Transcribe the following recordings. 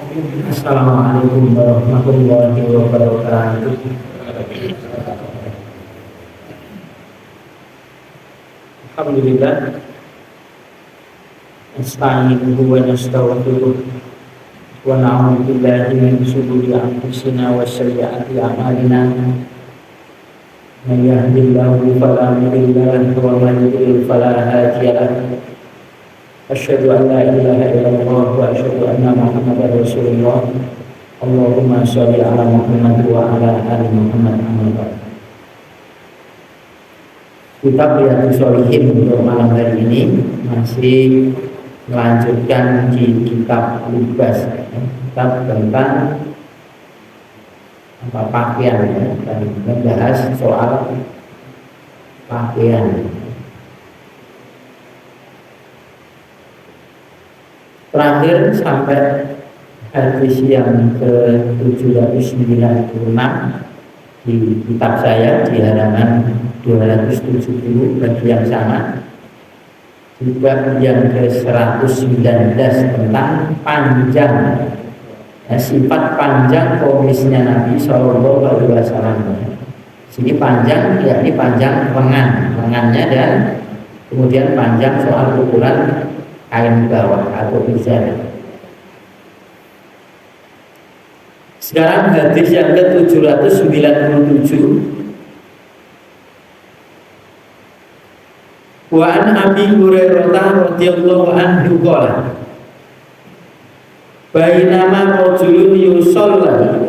Assalamualaikum warahmatullahi wabarakatuh. Alhamdulillah. Nasta'inuhu wa nastaghfiruh wa na'udzu billahi min shururi anfusina wa sayyiati a'malina. Man yahdihillahu fala mudilla lahu wa man yudlil fala hadiya lahu. Asyhadu an la ilaha illallah wa asyhadu anna Muhammadar Rasulullah. Allahumma sholli ala Muhammad wa ala ali Muhammad. Kitab Riyadhus Shalihin untuk malam hari ini masih melanjutkan di kitab libas, kitab tentang pakaian, dan membahas soal pakaian. Terakhir sampai hadis yang ke-796 di kitab saya di halaman 270 bagi yang sama, juga yang ke-119 tentang panjang, sifat panjang kumisnya Nabi Shallallahu Alaihi Wasallam. Sini panjang, yakni panjang lengannya, dan kemudian panjang soal ukuran kain bawah atau izar. Sekarang hadis yang ke-797. Wa an Abi Hurairah radhiyallahu anhu qala bainama rajulun yusalla.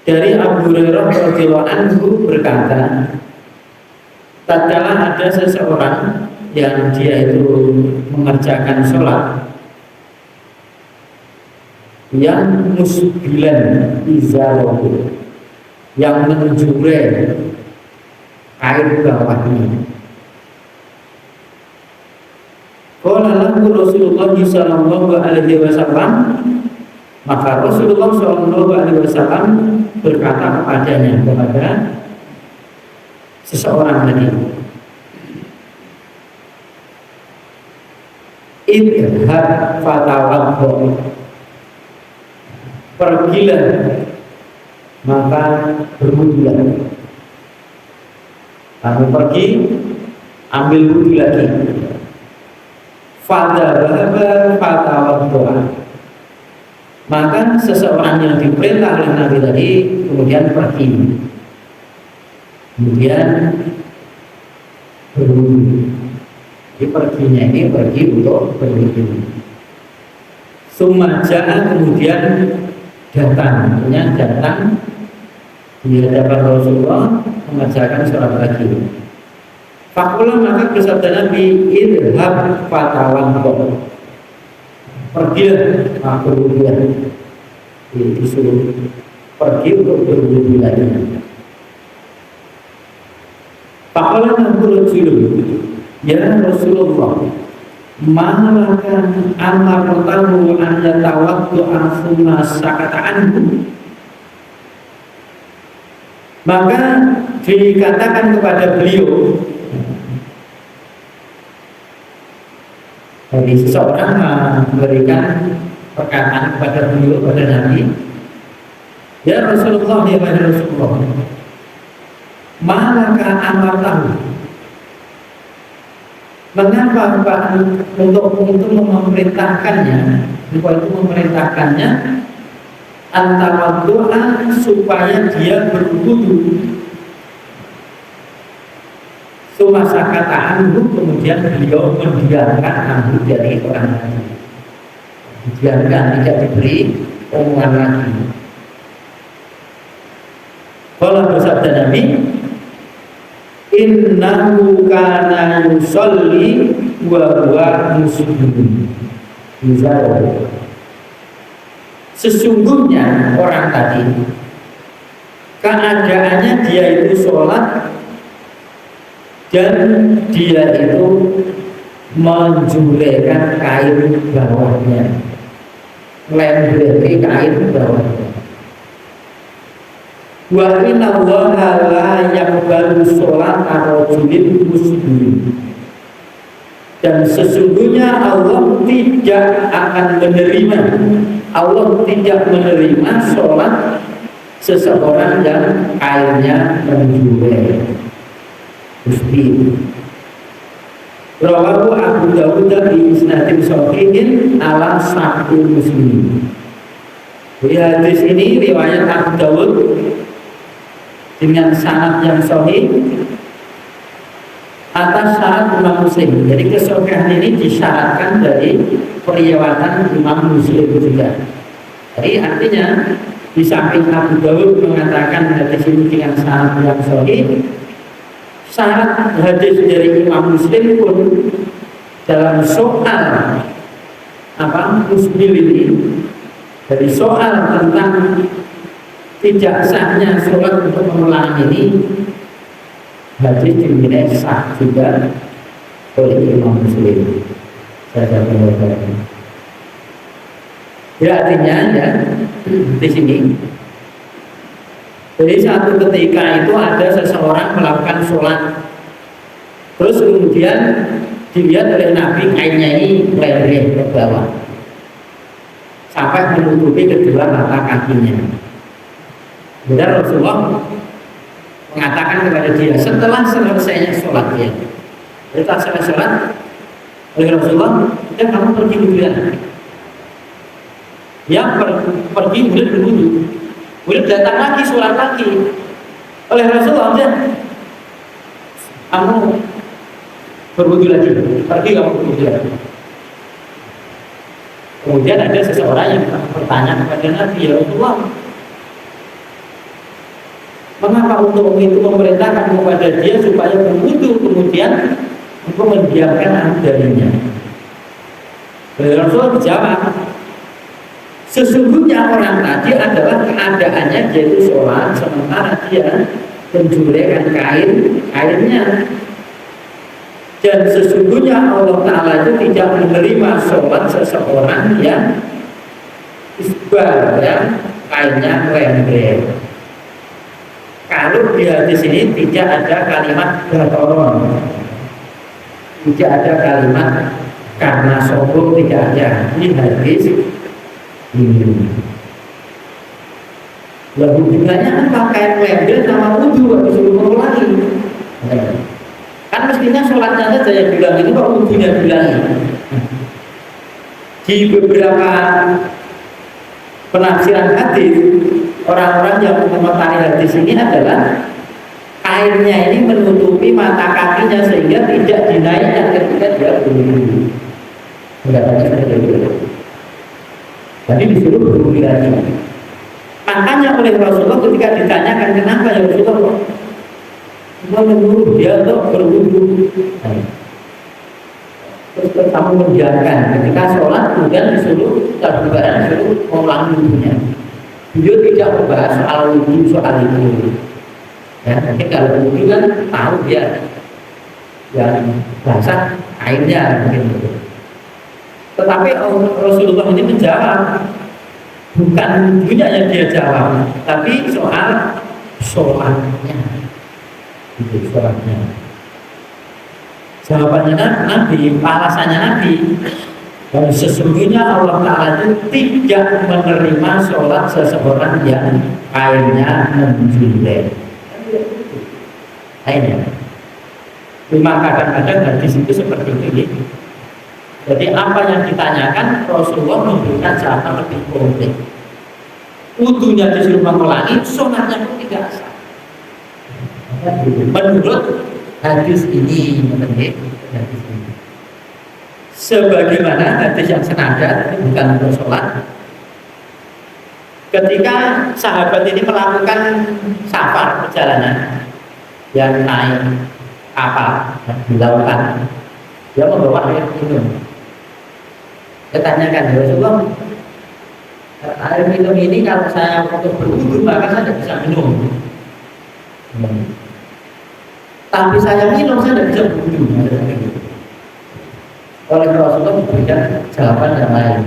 Dari Abu Hurairah radhiyallahu anhu berkata, tatkala ada seseorang yang dia itu mengerjakan sholat yang musbilan izarahu, yang menjure kain bawahnya. Qala lahu Rasulullah sallallahu alaihi wasallam, maka Rasulullah sallallahu alaihi wasallam berkata kepadanya, kepada seseorang tadi, idhab fatawaddo, pergilah maka berwudulah. Kamu pergi, ambil wudu lagi. Fadhaba fatawaddo, maka seseorang yang diperintah oleh Nabi tadi kemudian pergi, kemudian berwudu. Jadi perginya ini pergi untuk berwudu. Sumaja'a, kemudian datang di hadapan Rasulullah mengerjakan sholat lagi. Fakulah, maka bersabda Nabi, idhab fatawaddo, pergilah maka berwudu. Disuruh pergi untuk berwudu lagi. Fakulah nabur Rasulullah, ya Rasulullah, malakan amartahu an yatawaddu asuma sakata anhu. Maka dikatakan kepada beliau, jadi seseorang memberikan perkataan kepada beliau, kepada Nabi, ya Rasulullah, ya Rasulullah, malaka amartahu, mengapa untuk memerintahkannya antawaddu'a, supaya dia berwudu. Sumasakata anhu, kemudian beliau mendiamkan anhu dari orang lain, didiamkan, tidak diberi omongan lagi. Kalau bersabda Nabi, innahu kana yusolli wa huwa muslim. Sesungguhnya orang tadi keadaannya dia itu sholat dan dia itu menjulekan kain bawahnya, lemberi kain bawahnya. Wa inna Allaha la yaqbalu sholata rajulin muslim. Dan sesungguhnya Allah tidak akan menerima, Allah tidak menerima sholat seseorang yang kainnya menjual. Gusti. Rawahu Abu Dawud bi isnadin shahihin ala sahih Muslim. Di hadis ini riwayat Abu Dawud dengan sanad yang sahih atas syarat Imam Muslim. Jadi kesahihan ini disyaratkan dari periwayatan Imam Muslim juga. Jadi artinya di samping Abu Dawud mengatakan hadis ini dengan syarat yang sahih, syarat hadis dari Imam Muslim pun dalam soal musbil ini, dari soal tentang tidak sahnya sholat untuk mengulang ini, hadis dinilai sah juga oleh Imam Muslim. Saya mengatakan, ya artinya ya di sini. Jadi satu ketika itu ada seseorang melakukan sholat, terus kemudian dilihat oleh Nabi kainnya ini meleleh ke bawah sampai menutupi kedua mata kakinya. Kemudian Rasulullah mengatakan kepada dia setelah selesainya sholat dia, setelah selesai sholat oleh Rasulullah, dan kamu pergi duluan. Dia pergi kemudian berwudu. Kemudian datang lagi sholat lagi oleh Rasulullah, dia kamu berwudu lagi, pergi kamu berwudu lagi. Kemudian ada seseorang yang bertanya kepada Nabi, ya Rasulullah, mengapa untuk itu memerintahkan kepada dia supaya berwudu kemudian untuk mendiamkan anak darinya? Rasulullah menjawab, sesungguhnya orang tadi adalah keadaannya yaitu sholat sementara dia menjulekan kainnya, dan sesungguhnya Allah Ta'ala itu tidak menerima sholat seseorang yang isbal, ya, kainnya lembek. Kalau di hadis ini tidak ada kalimat batoron, tidak ada kalimat karena sombong, tidak ada. Ini hadis ini. Lalu hubungannya kan pakaian lembek sama wudhu disuruh mengulangi. Kan mestinya sholatnya saja yang bilang itu, kok wudhunya bilang. Di beberapa penafsiran hadis, orang-orang yang mengomentari hadis ini adalah kainnya ini menutupi mata kakinya sehingga tidak dinaikkan ketika dia berwudu. Pendapatnya seperti itu. Jadi disuruh berwudu lagi. Makanya oleh Rasulullah ketika ditanyakan kenapa ya Rasulullah, menyuruh dia untuk berwudu. Terus kamu menjalankan ketika sholat kemudian disuruh terbukaan disuruh mengulangi wudunya. Beliau tidak membahas soal wudu soal itu. Ya, mungkin kalau wudu kan tahu dia yang basah airnya mungkin. Tetapi Rasulullah ini menjawab, bukan wudunya yang dia jawab, tapi soal sholatnya. Itu sholatnya. Jawabannya Nabi, alasannya Nabi, dan sesungguhnya Allah Ta'ala itu tidak menerima sholat seseorang yang kainnya menjulet. Kainnya. Cuma kadang-kadang hadis itu seperti ini. Jadi apa yang ditanyakan Rasulullah memberikan jawaban lebih konkret. Wudunya disuruh mengulangi, sholatnya pun tidak sah. Menurut hadis ini, sebagaimana hadis yang senada, bukan untuk sholat. Ketika sahabat ini melakukan safar perjalanan, yang naik kapal di lautan, dia membawa air minum. Dia tanyakan, Rasulullah, air minum ini kalau saya untuk berwudu maka saya tidak bisa minum. Tapi saya minum, saya tidak bisa berwudu. Oleh Rasulullah memberikan jawaban yang lain.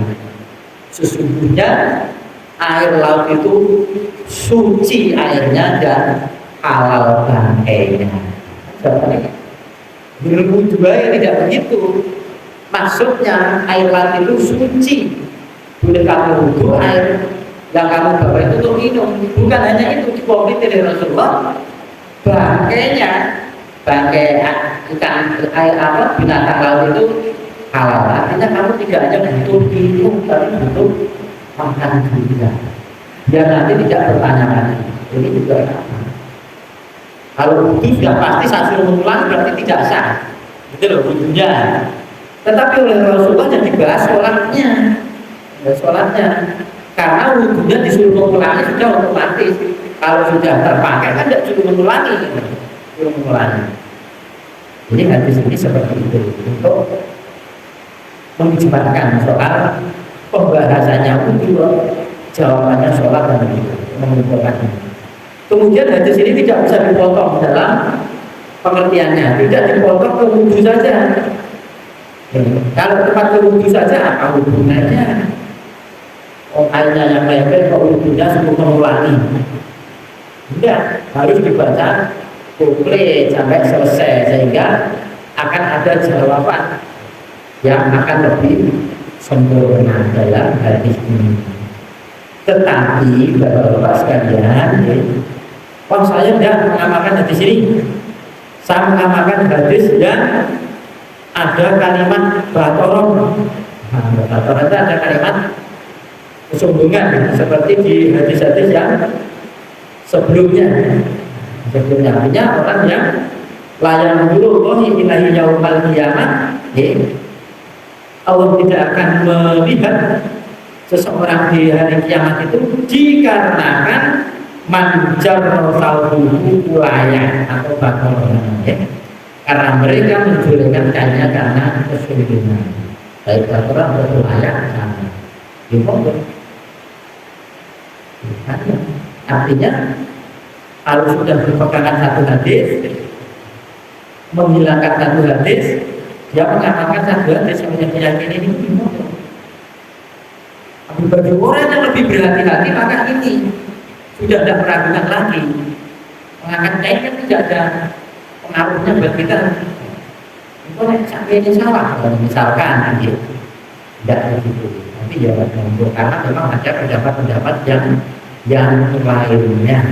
Sesungguhnya air laut itu suci airnya dan halal bangkainya. Berwudu tidak begitu. maksudnya air mati itu suci, boleh kamu wudhu, air yang kamu bawa itu untuk minum. Bukan hanya itu, dikomit dari Rasulullah, bangkainya, bangkai ikan air apa binatang laut itu halal. Artinya kamu tidak hanya butuh minum, tapi butuh makan juga. Biar nanti tidak bertanya-tanya. Ini juga sama. Kalau wudhu sudah pasti saat mengulang berarti tidak sah. Itu loh wudhunya. Tetapi oleh Rasulullah yang dibahas sholatnya, ya, sholatnya. Karena wudhunya disuruh mengulangi sudah otomatis. Kalau sudah terpakai kan tidak suruh mengulangi, suruh mengulangi. Jadi hadis ini seperti itu untuk mengisbatkan soal pembahasannya wudhu, jawabannya sholat dan begitu, mengumpulkannya. Kemudian hadis ini tidak bisa dipotong dalam pengertiannya, tidak dipotong ke wudhu saja. Kalau tempat ke wudhu saja apa hubungannya? Oh, airnya yang lebar kok wudhunya suruh mengulangi? Tidak, harus dibaca komplit sampai selesai sehingga akan ada jawaban yang akan lebih sempurna dalam hadis ini. Tetapi Bapak-bapak sekalian, saya tidak mengamalkan hadis ini. Saya mengamalkan hadis yang ada kalimat batoron. Nah, batoron itu ada kalimat kesombongan seperti di hadis-hadis yang sebelumnya. Artinya orang yang layan dulu ilahi yaumal qiyamah, Allah tidak akan melihat seseorang di hari kiamat itu dikarenakan manjar sauduhu layak atau batoron. Karena mereka menjulurkan kainnya karena kesombongan, baik batoron atau layak sama. Artinya kalau sudah berpegangan satu hadis, menghilangkan satu hadis, dia mengamalkan satu hadis yang punya keyakinan ini gimana? Bagi orang yang lebih berhati-hati maka ini sudah tidak meragukan lagi. Mengangkat kain kan tidak ada pengaruhnya buat kita. Itu sampai ini salah, misalkan gitu. Tidak begitu. Tapi ya karena memang ada pendapat-pendapat yang lainnya.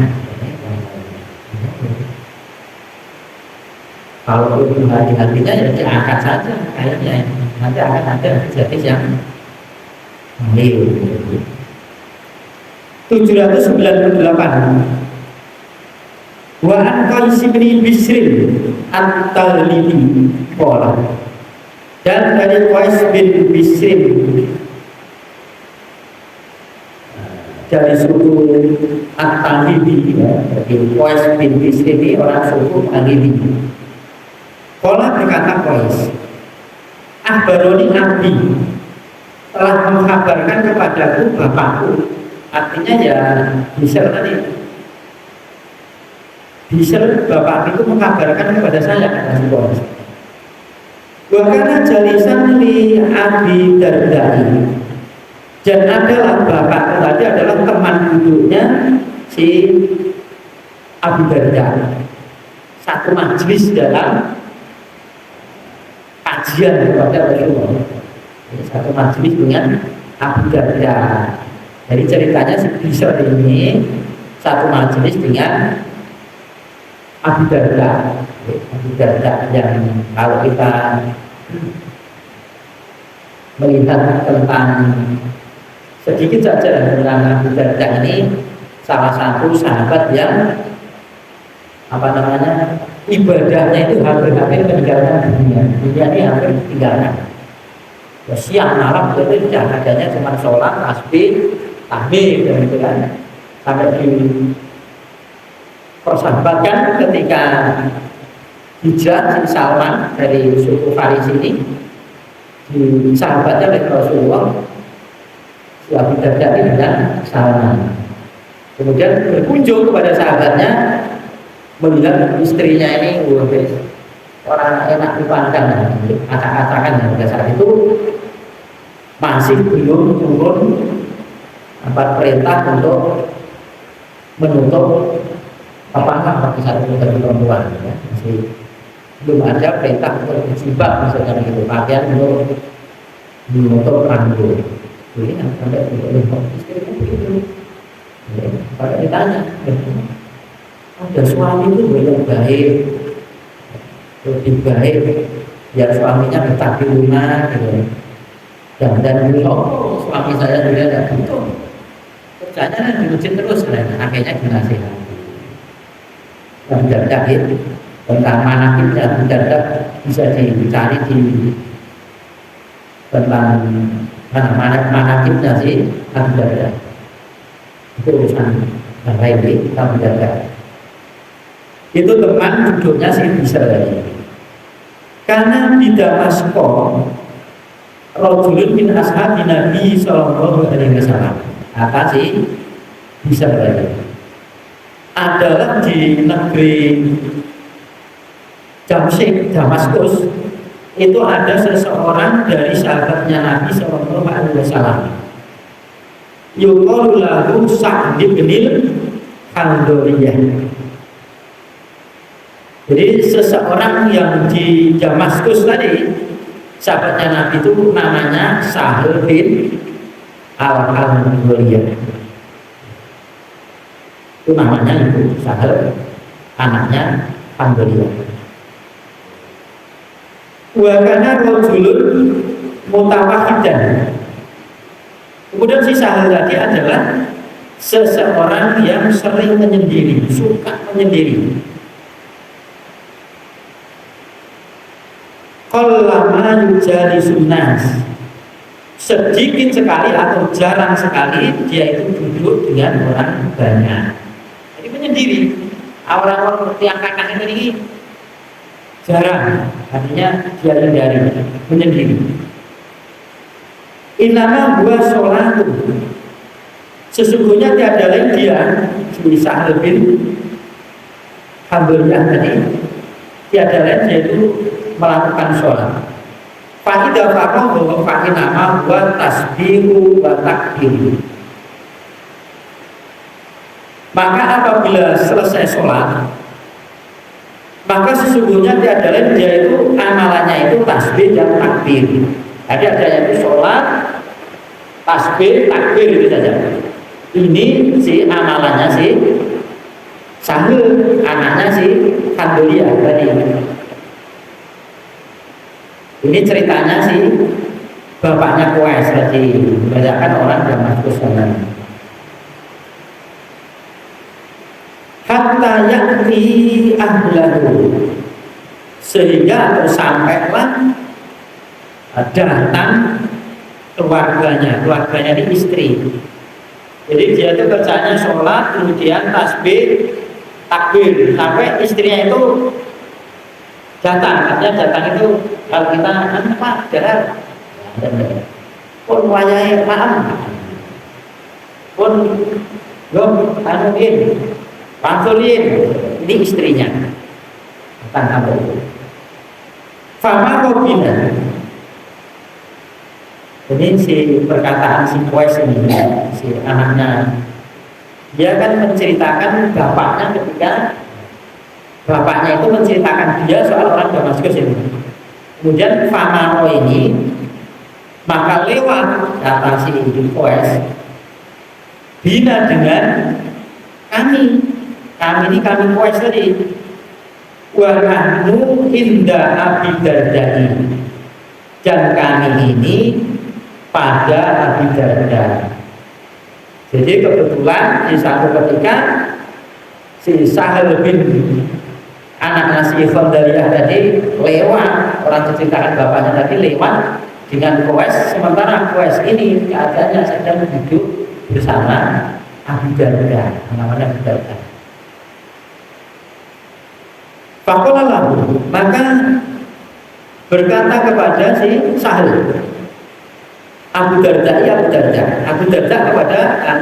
Kalau itu hati-hatinya ya diangkat saja kayaknya. Nanti akan ada hadis yang 798 wa an Qais bin Bishr at-Talibi qala, dan dari Qais bin Bishr dari suku At-Talibi, ya. Jadi Qais bin Bishr ini orang suku Talibi. Qala berkata Qais, akhbaroni abdi, telah mengkabarkan kepadaku bapakku. Artinya ya Bishr tadi, Bishr bapak itu mengkabarkan kepada saya, kata si Qais. Wakana jalisan li Abi Dardai, dan adalah bapak tadi adalah teman duduknya si Abu Darda, satu majelis dalam kajian kepada Rasulullah. Satu majelis dengan Abu Darda. Jadi ceritanya si Bishr ini satu majelis dengan Abu Darda. Abu Darda yang kalau kita melihat tentang sedikit saja tentang Abu Darda ini, salah satu sahabat yang ibadahnya itu hampir meninggalkan dunia ini hampir ditinggalkan. Ya, siang malam itu adanya cuma sholat, tasbih, tahmid dan itu kan. Sampai dipersahabatkan ketika hijrah si Salman dari suku Faris ini, sahabatnya oleh Rasulullah, si Abu Darda dan Salman. Kemudian berkunjung kepada sahabatnya, melihat istrinya ini orang enak dipandang, acak-acakan. Pada saat itu masih belum turun perintah untuk menutup apa bagi satu bagi perempuan, ya. Masih belum ada perintah untuk berjilbab misalnya gitu, pakaian untuk menutup rambut. Ini yang sampai untuk istri kan begitu. Ya, pada ditanya, ada suami itu yang baik, lebih baik, biar suaminya betah di rumah, gitu. Dan ini suami saya juga tidak butuh, kerjanya diuji terus, akhirnya dinasihati. Dan tidak tentang manakibnya, tidak bisa dicari di tentang manakibnya sih, tidak. Itu urusan yang lain, kita menjaga. Itu teman duduknya sih bisa lagi. Karena di Damasko, rajulun min ashabi Nabi sallallahu alaihi wasallam. Apa sih bisa lagi? Adalah di negeri Damsyik, Damaskus, itu ada seseorang dari sahabatnya Nabi sallallahu alaihi wasallam. Yuqalu lahu Sa'd bin Khandoriyah. Jadi seseorang yang di Damaskus tadi, sahabatnya Nabi itu namanya Sa'd bin Al-Khandoriyah. Itu namanya itu Sa'd, anaknya Khandoriyah. Wa kana rajulun mutawahidan. Kemudian si Sahal tadi adalah seseorang yang sering menyendiri, suka menyendiri. Qallama yujalisun nas. Sedikit sekali atau jarang sekali dia itu duduk dengan orang banyak. Jadi menyendiri. Orang-orang yang kakak ini jarang, artinya dia hindari, menyendiri. Inama gua sholat, sesungguhnya tiada lain dia, si Sa'd bin Khandoriyah tadi, tiada lain dia itu melakukan sholat. Fahidah fakah bahwa fahinama gua tasbihu wa takbir. Maka apabila selesai sholat, maka sesungguhnya tiada lain dia itu amalannya itu tasbih dan takbir. Jadi ada yang sholat, tasbih, takbir itu saja. Ini si amalannya si Sahil, anaknya si Khandoriyah tadi. Ini ceritanya si bapaknya Qais tadi. Kebanyakan orang Damaskus sana. Hatta yakti ahlahu, sehingga atau sampailah datang keluarganya ini istri. Jadi dia itu kerjanya sholat, kemudian tasbih, takbir, sampai istrinya itu datang. Artinya datang itu kalau kita Pak jalan, pun wajahnya maaf, pun belum anuin, pantulin, ini istrinya datang kamu. Fama robina. Jadi si perkataan si Qais ini, si anaknya, dia kan menceritakan bapaknya ketika bapaknya itu menceritakan dia soal orang Damaskus ini. Kemudian Famaro ini, maka lewat kata si Qais, bina dengan kami ini kami Qais tadi, wa nahnu inda Abi Dardai, dan kami ini pada Abi Darda. Jadi kebetulan di satu ketika si Sahal bin anaknya si Khandoriyah tadi lewat, orang ceritakan bapaknya tadi lewat dengan Qais, sementara Qais ini keadaannya sedang duduk bersama Abi Darda, namanya Abi Darda. Faqala lahu, maka berkata kepada si Sahal, Abu Darda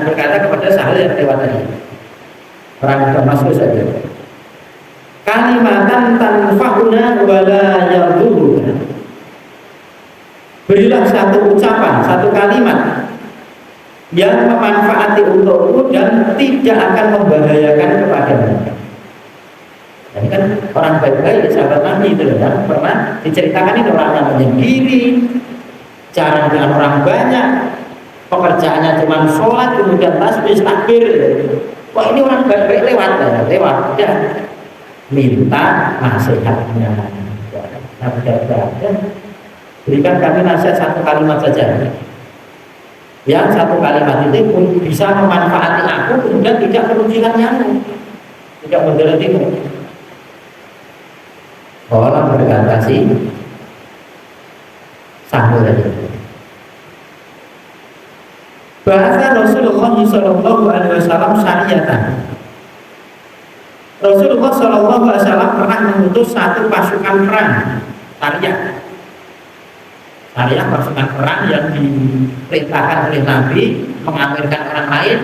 berkata kepada Sahal yang lewat tadi, orang Damaskus saja, kalimatan tanfa'una wala yaduruna, berilah satu ucapan, satu kalimat yang memanfaati untukmu dan tidak akan membahayakan kepadamu. Dan kan orang baik-baik sahabat Nabi itu ya, pernah diceritakan itu orang yang menyendiri, jarang dengan orang banyak, pekerjaannya cuma sholat kemudian tasbih takbir. Wah ini orang baik-baik lewat ya, minta nasihatnya. Berikan kami nasihat satu kalimat saja. Yang satu kalimat itu pun bisa memanfaati aku kemudian tidak merugikan nyamu, tidak menderitimu. Orang berkata sih sambung saja. Bahasa Rasulullah Shallallahu Alaihi Wasallam syariatan. Rasulullah Shallallahu Alaihi Wasallam pernah mengutus satu pasukan perang syariah. Syariah pasukan perang yang diperintahkan oleh Nabi mengamirkan orang lain.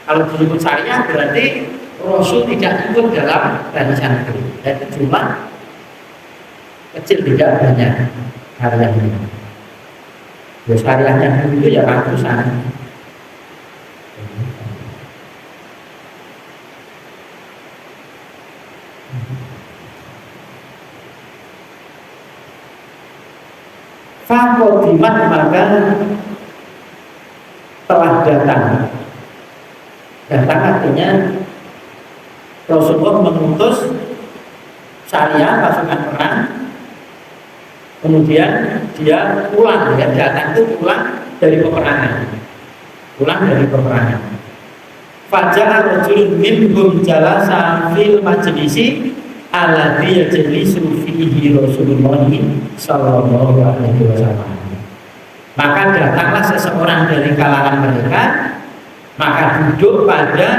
Kalau disebut syariah berarti Rasul tidak ikut dalam barisan itu. Dan jumlah kecil tidak banyak syariah ini. Ya, syariahnya dulu itu ya ratusan. Fakodimat maka telah datang. Datang artinya Rasulullah mengutus syariah pasukan perang. Kemudian dia pulang, ya, datang itu pulang dari peperangan. Pulang dari peperangan. Faja'a rajulun minhum jalasa fil majlisi alladzi yajlisu fihi Rasulullah sallallahu alaihi wasallam. Maka datanglah seseorang dari kalangan mereka, maka duduk pada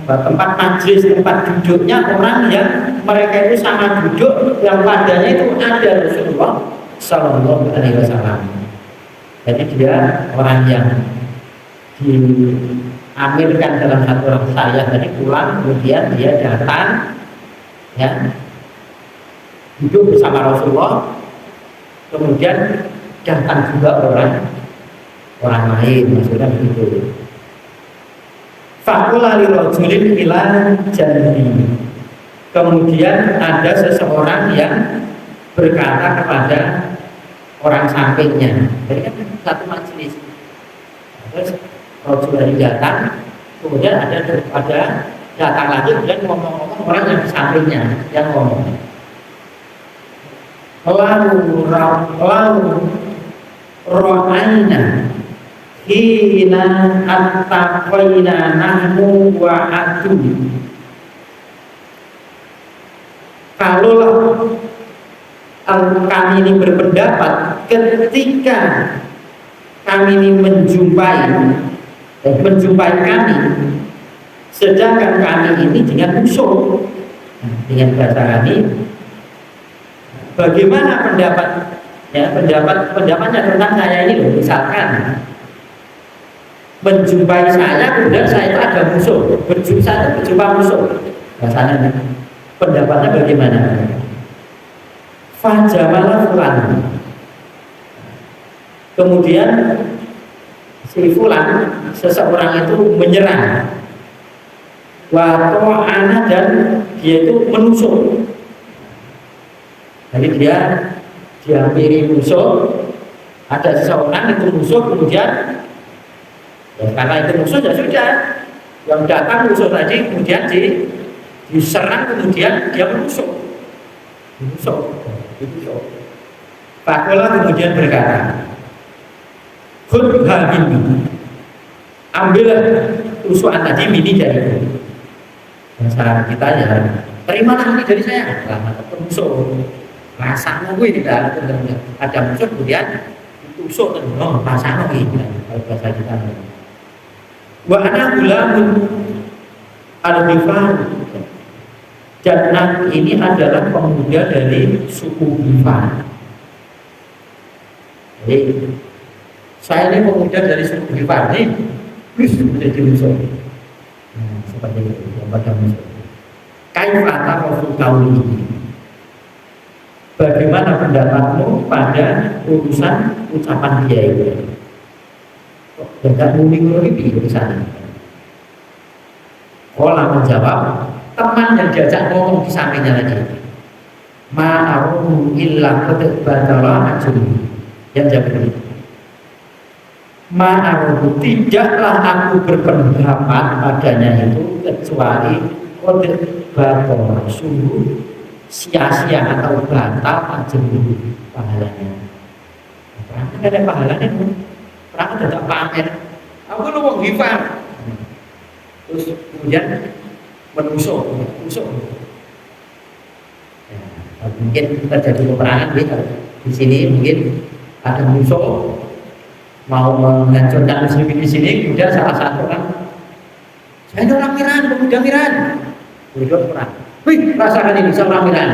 tempat majlis, tempat duduknya orang yang mereka itu sama duduk, yang padanya itu ada Rasulullah sallallahu alaihi wasallam. Jadi dia orang yang diamirkan dalam satu orang syariah tadi pulang, kemudian dia datang, ya, duduk bersama Rasulullah, kemudian datang juga orang lain, maksudnya begitu. Faqala li rajulin ila janbi. Kemudian ada seseorang yang berkata kepada orang sampingnya. Jadi kan satu majelis. Terus Rasul dari datang, kemudian ada datang lagi, kemudian ngomong-ngomong orang yang di sampingnya yang ngomong. Lalu ro'aina hina attaqaina nahmu wa adu. Kalaulah kami ini berpendapat ketika kami ini menjumpai kami, sedangkan kami ini dengan musuh, dengan bahasa kami, bagaimana pendapat, ya, pendapatnya tentang saya ini loh, misalkan menjumpai saya kemudian saya itu ada musuh, berjumpa musuh, bahasanya pendapatnya bagaimana? Fajamalah fulan. Kemudian si fulan, seseorang itu menyerang, wato'ana, dan dia itu menusuk. Jadi dia dihampiri musuh, ada seseorang itu musuh, kemudian ya, karena itu musuh ya sudah, yang datang musuh tadi kemudian diserang, kemudian dia menusuk. Fakola kemudian berkata, khudha minni, ambillah tusukan tadi mini dari bahasa kita ya, terimalah ini dari saya. Lama tertusuk, rasanya gue tidak ada musuh, kemudian tusuk dan rasanya gue kalau bahasa kita. Wa ana gulamun al-Ghifar, dan ini adalah pemuda dari suku Ghifar. Jadi saya ini pemuda dari suku Ghifar nih, menjadi musuh. Seperti itu, yang pada musuh. Kaifata rasul kauli. Bagaimana pendapatmu pada urusan ucapan dia itu? Tidak mungkin lebih urusan. Kola menjawab, teman yang diajak ngomong di sampingnya lagi. Ma'aruhu illa qad badara ajruhu. Yang jawab ini. Ma'aruhu, tidaklah aku berpendapat padanya itu kecuali qad badara, sungguh sia-sia atau batal ajruhu, pahalanya. Perang tidak ada pahalanya, perang tidak pamer. Aku lu mau Ghifar. Terus kemudian menusuk. Ya, mungkin terjadi peperangan di sini, mungkin ada musuh mau menghancurkan muslimin di sini, kemudian salah satu orang, saya ini orang Iran, pemuda Iran, kemudian perang. Wih, rasakan ini seorang Iran.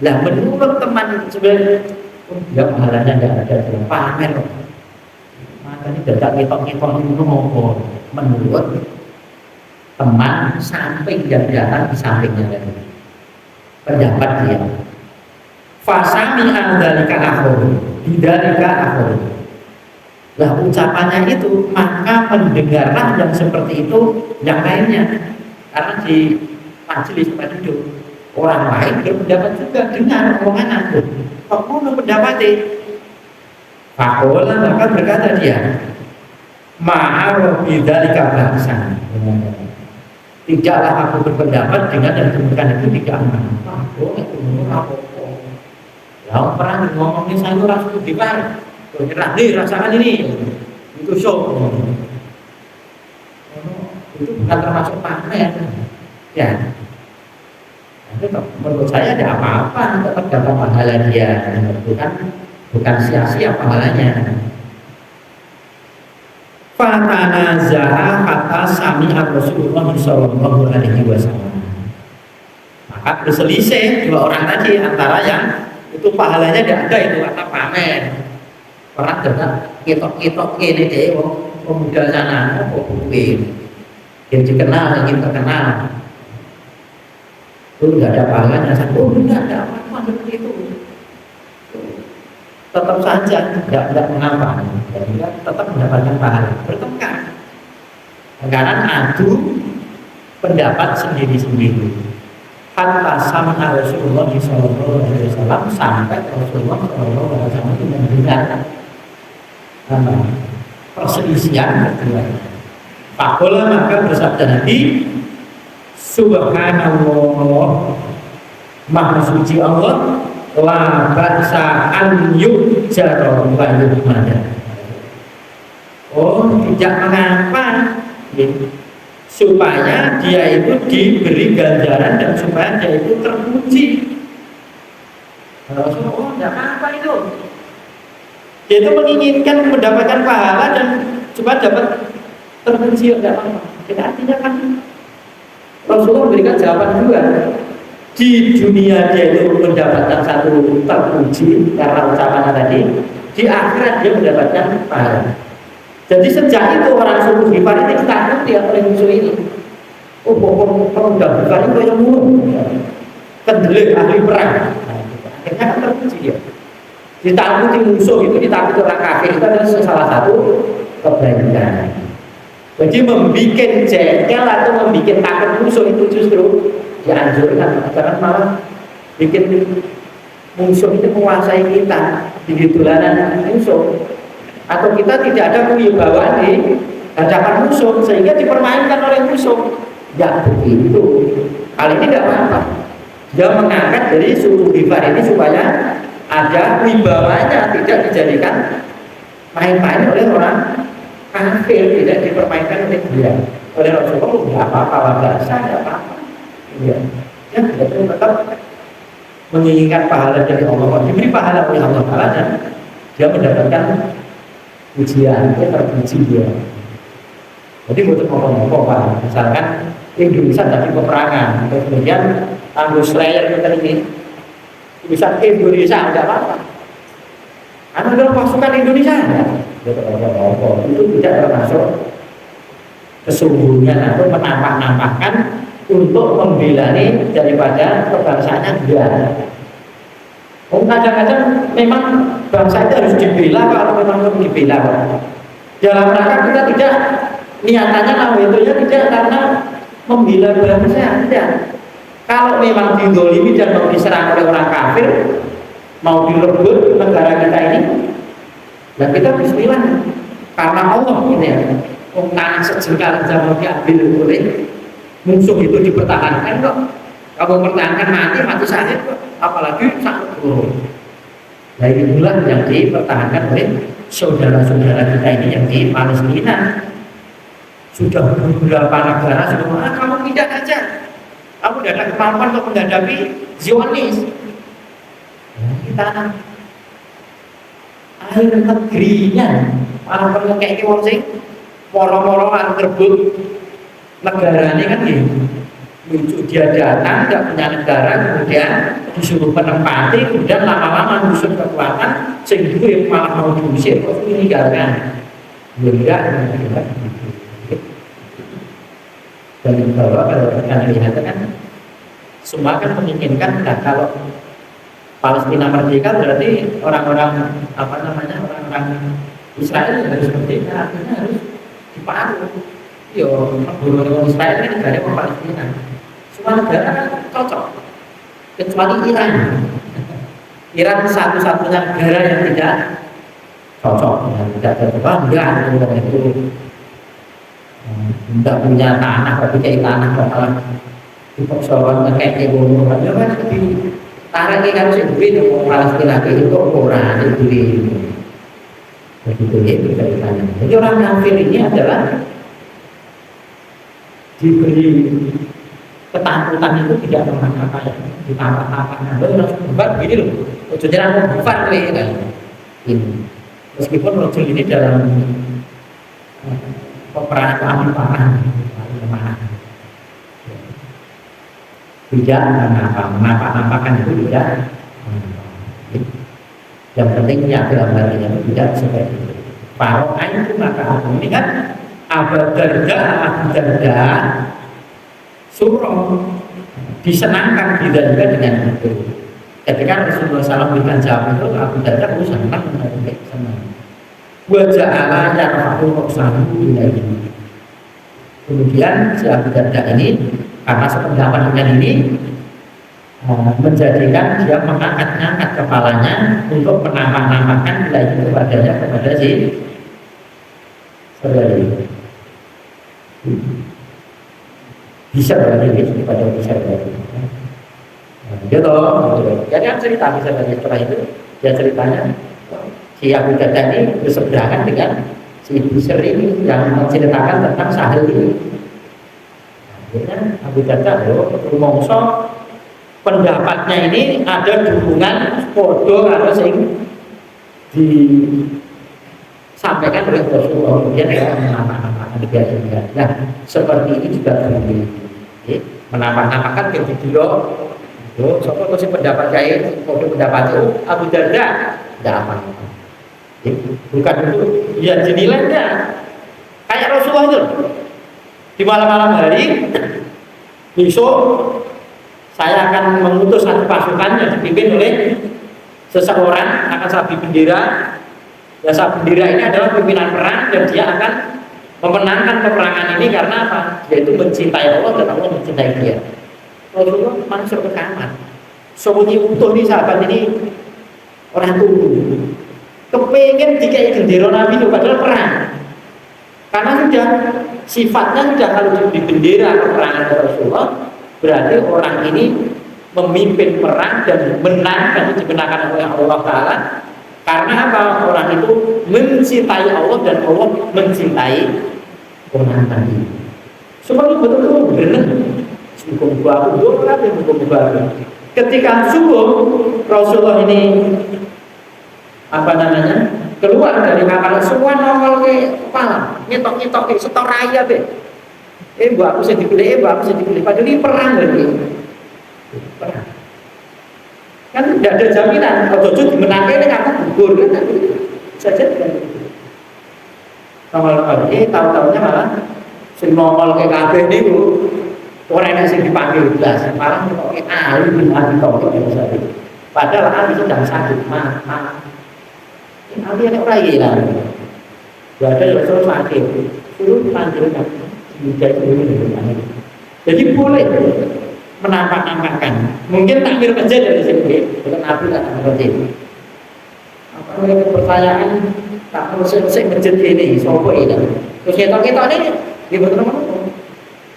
Lah menurut teman sebenarnya, ya pahalanya tidak ada, pamer. Makanya tidak ngitung-ngitung itu ngompol. Menurut teman samping yang datang di sampingnya tadi, pendapat dia. Fasami andalika akhir, bidalika akhir. Lah ucapannya itu, maka mendengarlah yang seperti itu yang lainnya. Karena di majelis tempat duduk orang lain berpendapat juga dengan omongan aku. Kok mau pendapatnya? Fakola, maka berkata dia, ma'aruf bidzalika ba'san. Tidaklah aku berpendapat dengan yang demikian itu tidak aman. Itu apa? Lalu perang ngomongin saya itu rasa Ghifar. Nyerah nih, rasakan ini. Itu show. Itu bukan termasuk pamer. Ya. Menurut saya ada apa-apa, tetap dapat pahala dia. Bukan sia-sia pahalanya. Fatanaza'a hatta sami'a Rasulullah sallallahu alaihi wasallam. Maka berselisih dua orang tadi antara yang itu pahalanya tidak ada, itu kata pamer. Orang dengar kitok-kitok ini deh, pemuda sana, yang dikenal, ingin terkenal. Itu tidak ada pahalanya. Tidak ada apa-apa seperti itu. Tetap saja tidak mengapa, jadi tetap mendapatkan pahala. Bertengkar, karena adu pendapat sendiri-sendiri. Hatta sama Rasulullah SAW, sampai Rasulullah SAW itu mendengar perselisihan keduanya. Pakola, maka bersabda Nabi, Subhanallah, Maha Suci Allah, la ba'sa an yujara wa yuhmada. Oh, tidak mengapa supaya dia itu diberi ganjaran dan supaya dia itu terpuji. Oh, tidak apa itu. Dia itu menginginkan mendapatkan pahala dan supaya dapat terpuji, tidak apa. Jadi artinya kan Rasulullah memberikan jawaban juga. Di dunia dia itu mendapatkan satu terpuji karena ucapannya tadi, di akhirat dia mendapatkan pahala. Jadi sejak itu orang suku Ghifar ini takut ya oleh musuh ini. Oh, pemuda Ghifar itu yang murung, kendelik ahli perang. Akhirnya kan terpuji dia. Ditakuti musuh itu, ditakuti orang kafir itu adalah salah satu kebaikan. Jadi membuat jengkel atau membuat takut musuh itu justru dianjurkan, jangan malah bikin musuh itu menguasai kita di dolanan musuh, atau kita tidak ada kewibawaan di hadapan musuh sehingga dipermainkan oleh musuh. Ya begitu. Kali ini tidak apa-apa. Dia mengangkat dari suku Ghifar ini supaya ada wibawanya, tidak dijadikan main-main oleh orang kafir, tidak dipermainkan oleh dia. Oleh Rasulullah tidak apa-apa, bahasa tidak apa-apa. Ya, betul, tetap menginginkan pahala dari Allah, diberi pahala oleh Allah Taala dan dia mendapatkan pujian, dia terpuji dia. Jadi butuh ngomong-ngomong Pak, misalkan Indonesia tadi peperangan, kemudian tangguh Slayer kita ini, bisa Indonesia tidak apa-apa. Anda adalah pasukan Indonesia, ya? Itu tidak termasuk kesungguhan atau menambah-nambahkan untuk membela daripada kebangsaannya dia. Kadang-kadang memang bangsa itu harus dibela kalau memang perlu dibela. Dalam rangka kita tidak niatannya itu ya tidak karena membela bangsa, tidak. Kalau memang didolimi dan mau diserang oleh orang kafir, mau direbut negara kita ini, ya kita bismillah. Karena Allah ini ya, tanah sejengkal saja mau diambil oleh musuh itu dipertahankan kok. Kamu pertahankan mati syahid kok. Apalagi sangat buruk. Nah inilah yang dipertahankan oleh saudara-saudara kita ini yang di Palestina. Sudah beberapa negara sudah kamu pindah aja. Kamu tidak ada kemampuan untuk menghadapi Zionis. Kita akhir negerinya orang kayak ini orang sing moro-moro terbut negara ini kan gitu. Dia datang tidak punya negara, kemudian disuruh menempati, kemudian lama-lama musuh kekuatan sehingga yang malah mau diusir kok meninggalkan. Enggak. Dan bahwa kalau kita lihat kan semua kan menginginkan kalau Palestina merdeka berarti orang-orang orang-orang Israel harus merdeka, artinya harus diparu. Yo, orang Israel kan negara orang Palestina. Semua negara kan cocok, kecuali Iran. Iran satu-satunya negara yang tidak cocok, yang tidak cocok. Enggak itu. Tidak punya tanah, tapi kayak tanah malah dipaksakan kayak gunung. Ya kan lebih tarik kan duit orang Palestina itu orang itu begitu ya ceritanya. Jadi orang kafir ini adalah diberi ketakutan itu tidak apa ya ditambah-tambahkan. Bukan begini loh, tujuan aku bukan kan ini. Meskipun rojul ini dalam peperangan paling parah, tidak menampak-nampakkan itu tidak. Yang penting ya gambarnya tidak seperti itu. Parokan itu maka ini kan Abu Darda suruh disenangkan juga dengan itu. Ketika Rasulullah SAW berikan jawab itu Abu Darda senang. Wajah Allah yang aku sanggup ini. Kemudian si Abu Darda ini karena sependapat dengan ini menjadikan dia mengangkat-angkat kepalanya untuk menambah-nambahkan nilai itu kepada si saudara itu. Bisa berarti kepada bisa berarti. Gitu. Jadi kan cerita bisa berarti setelah itu dia ceritanya. Si Abu Darda ini berseberangan dengan si Busir ini yang menceritakan tentang Sahel ini. Akhirnya Abu Darda rumongso pendapatnya ini ada dukungan podo atau sing disampaikan oleh Rasulullah. Kemudian dia menambah-nambahkan biasa. Nah seperti ini juga terjadi. Menambah-nambahkan ketika soal si pendapat saya, podo pendapat itu Abu Darda tidak apa-apa. Bukan itu ya jenilainya kayak Rasulullah itu di malam-malam hari besok saya akan mengutus satu pasukan yang dipimpin oleh seseorang akan sabi bendera. Ya sabi bendera ini adalah pimpinan perang dan dia akan memenangkan peperangan ini karena apa? Dia itu mencintai Allah dan Allah mencintai dia. Rasulullah masuk ke kamar. Semuanya utuh nih sahabat ini orang tunggu. Kepengen dikai bendera Nabi itu padahal perang. Karena sudah sifatnya sudah kalau di bendera peperangan Rasulullah berarti orang ini memimpin perang dan menang dan dimenangkan oleh Allah Ta'ala. Karena apa? Orang itu mencintai Allah dan Allah mencintai orang tadi. Seperti betul-betul benar. Ketika subuh Rasulullah ini keluar dari kamar semua nongol ke kepala nyetok ke setor raya be aku sedih pilih padahal ini perang lagi perang kan tidak ada jaminan kalau tujuh dimenangkan ini akan gugur kan saja kan nongol tahu-tahunya malah si nongol ke kafe ini orang yang sing dipanggil belas malah kok ahli ahli tau padahal ahli sedang sakit mah ahli yang orang gila ada yang suruh sakit suruh dipanggil kan tidak ini Jadi boleh menampak-nampakkan. Mungkin takmir masjid dari sini, bukan Nabi lah seperti itu. Apa namanya pertanyaan tak selesai masjid ini, sopo ini. Terus kita ini, dia betul betul.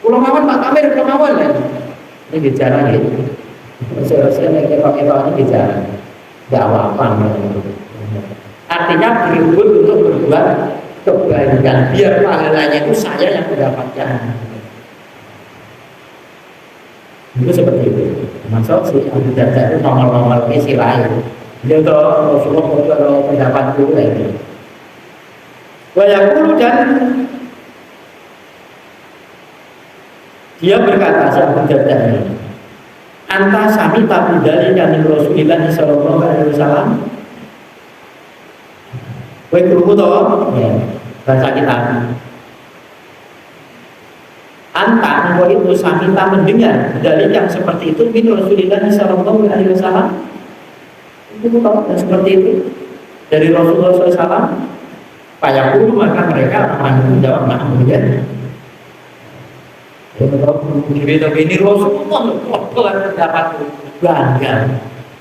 Pulau Mawon Pak Tamir, Pulau Mawon kan? Ini bicara gitu. Selesai kita ini bicara, nggak apa-apa. Artinya berebut untuk berbuat kebaikan, biar pahalanya itu saya yang mendapatkan. Itu seperti itu. Masuk si Abu Darda itu normal-normal isi lain. Dia tahu Rasulullah kalau pendapat itu lagi. Wayakulu dan dia berkata si Abu Darda ini, anta sami tabi dari kami Rasulullah Sallallahu Alaihi Wasallam. Woi kurung toh, bahasa kita. Anta engkau itu samita mendengar dari yang seperti itu min Rasulullah Sallallahu Alaihi Wasallam. Itu tahu dan seperti itu dari Rasulullah SAW. Payahku maka mereka akan menjawab na'am ya. Ini Rasulullah dapat bangga.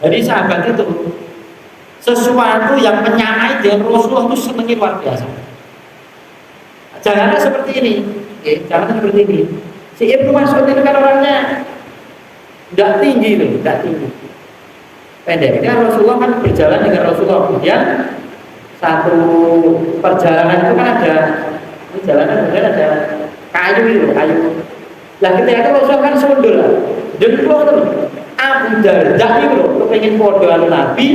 Jadi sahabat itu sesuatu yang menyamai dengan Rasulullah itu senangnya luar biasa. Janganlah seperti ini. Jangan seperti ini. Si Ibnu Mas'ud itu kan orangnya tidak tinggi loh, tidak tinggi. Pendek. Ini Rasulullah kan berjalan dengan Rasulullah. Kemudian satu perjalanan itu kan ada perjalanan kemudian ada kayu itu, kayu. Lah ketika itu Rasulullah kan sundul lah. Dan itu Abu Darda itu loh, kepengen podo Nabi.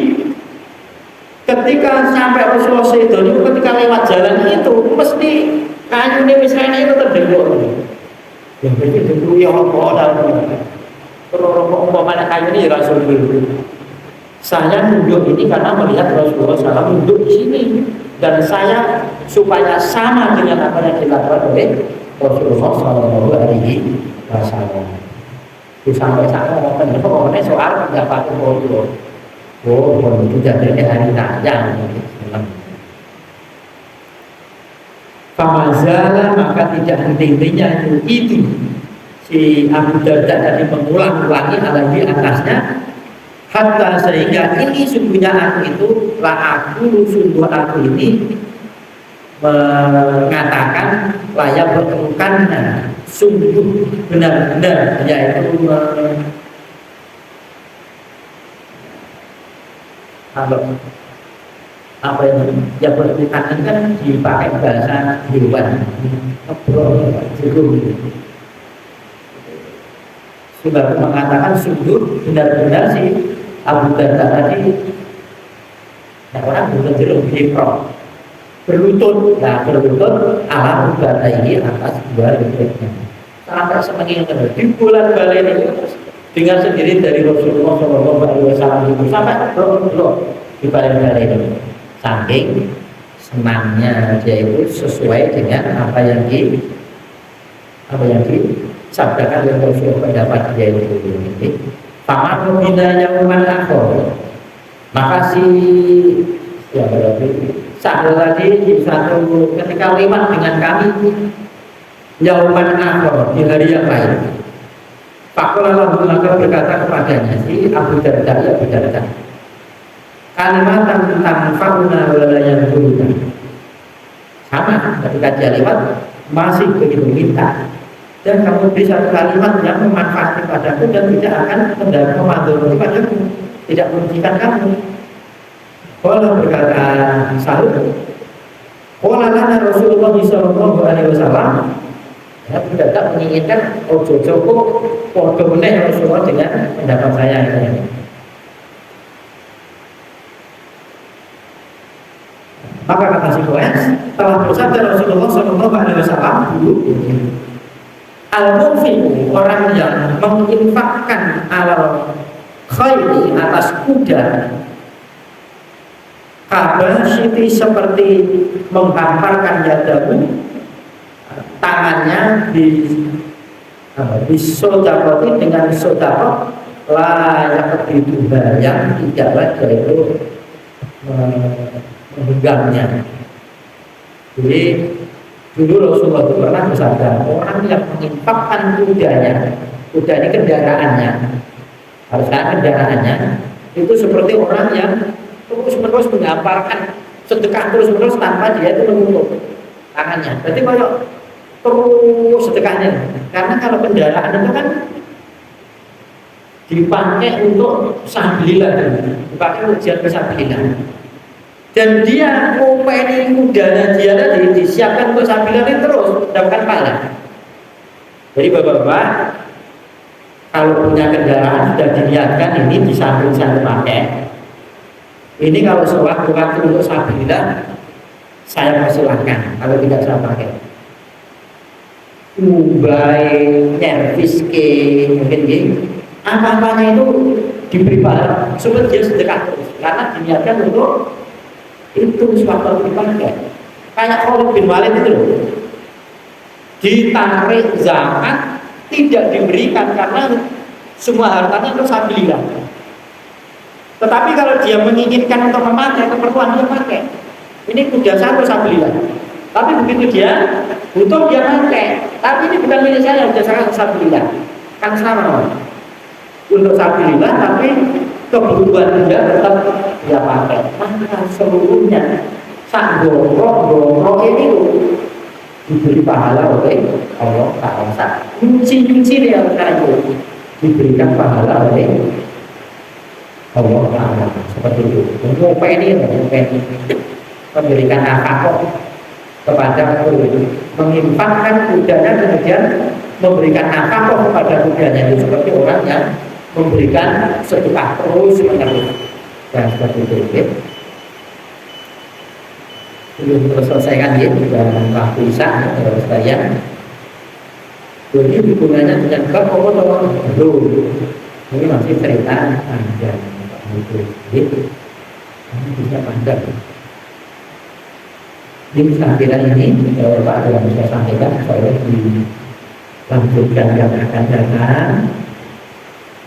Ketika sampai Rasulullah itu ketika lewat jalan itu mesti kayu ini misalnya itu terdengar. Ya begitu ya Allah kalau umpamanya kayu ini Rasulullah. Saya duduk ini karena melihat Rasulullah SAW duduk di sini dan saya supaya sama dengan apa yang dilakukan oleh Rasulullah SAW. Sampai sana ngomongnya soal pendapat Rasulullah. Oh, itu jadinya hari raya. Famazala maka tidak henti-hentinya itu si Abu Darda tadi mengulang-ulangi alaihi atasnya hatta sehingga ini sungguhnya aku itu sungguh aku ini mengatakan layak bertemukan sungguh benar-benar yaitu apa yang berkaitan kan dipakai bahasa hewan sudah mengatakan sungguh benar-benar si Abu Darda tadi orang berlutut hipro berlutut ala Abu Darda ini atas dua lututnya sampai semakin di bulan balik ini dengan sendiri dari Rasulullah SAW itu sampai belum di balik-balik itu saking senangnya dia itu sesuai dengan apa yang disabdakan oleh Rasulullah pendapat dia itu. Paman bina yauman akhir. Maka ya berarti satu lagi di satu ketika lewat dengan kami yauman akhir di hari yang lain. Fakulah maka berkata kepadanya si Abu Darda kalimat tentang fauna walayan turuna sama ketika dia lewat masih begitu minta dan kamu beri satu kalimat yang memanfaatkan padaku dan tidak akan membantu padaku tidak merugikan kamu. Kalau berkata Sa'ud kalau lana Rasulullah Sallallahu Alaihi Wasallam ya tidak menginginkan ojo-ojo podo meneh Rasulullah dengan pendapat saya ini. Maka kata si Qais telah bersabda Rasulullah Sallallahu Alaihi Wasallam dulu al-munfiqu orang yang menginfakkan alal khairi atas kuda kabasiti seperti menghamparkan yadamu tangannya di sodakoti dengan sodakot layak itu yang tidaklah yaitu menggenggamnya. Jadi Dulu Rasulullah itu pernah bersabda, orang yang menginfakkan kudanya, kuda ini kendaraannya, harus kendaraannya, itu seperti orang yang terus-menerus menggamparkan sedekah terus-menerus tanpa dia itu menutup tangannya. Berarti kalau terus sedekahnya, karena kalau kendaraan itu kan dipakai untuk sabilillah, dipakai untuk jihad fisabilillah. Dan dia ngopeni kudanya dia tadi disiapkan untuk sabilillah ini terus mendapatkan pahala. Jadi bapak-bapak, kalau punya kendaraan sudah diniatkan ini di samping saya pakai. Ini kalau sewaktu-waktu untuk sabilillah saya persilahkan, kalau tidak saya pakai. Baik nyervis ke mungkin gitu. Apa-apanya itu diberi pahala supaya dia sedekah terus karena diniatkan untuk itu suatu dipakai. Kayak Khalid bin Walid itu loh, ditarik zakat tidak diberikan karena semua hartanya untuk sabilillah. Tetapi kalau dia menginginkan untuk memakai keperluan dia pakai. Ini kuda satu sabilillah. Tapi begitu dia butuh dia pakai. Tapi ini bukan milik saya, sudah sangat sabilillah. Kan sama untuk sabilillah, tapi kebutuhan dia tetap dia pakai. Maka seluruhnya sak gorok ini diberi pahala oleh Allah Ta'ala. Kunci-kunci dia itu diberikan pahala oleh Allah Ta'ala. Seperti itu. Untuk ini memberikan nafkah kepada menginfakkan kudanya, kemudian memberikan nafkah kepada kudanya itu seperti orang yang memberikan sedekah terus menerus. Dan seperti itu. Belum selesaikan ya, dan waktu Isya terus saya. Jadi hubungannya dengan bab belum. Ini masih cerita panjang itu. Ini bisa panjang. Di sampaian ini Pak dalam saya sampaikan saya dilanjutkan yang akan datang.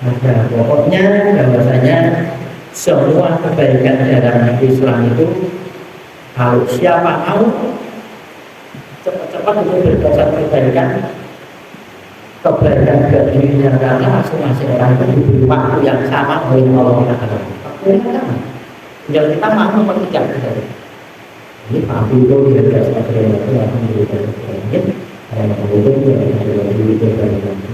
Ada pokoknya bahwasanya semua kebaikan dalam Islam itu kalau siapa mau cepat-cepat untuk berdasar kebaikan dari dirinya karena masing-masing orang itu diberi waktu yang sama oleh Allah Taala. Waktu yang sama. Yang kita mau mengerjakan. Ini waktu itu dia berdasar kebaikan itu akan diberikan kebaikan. Karena waktu itu dia berdasar kebaikan.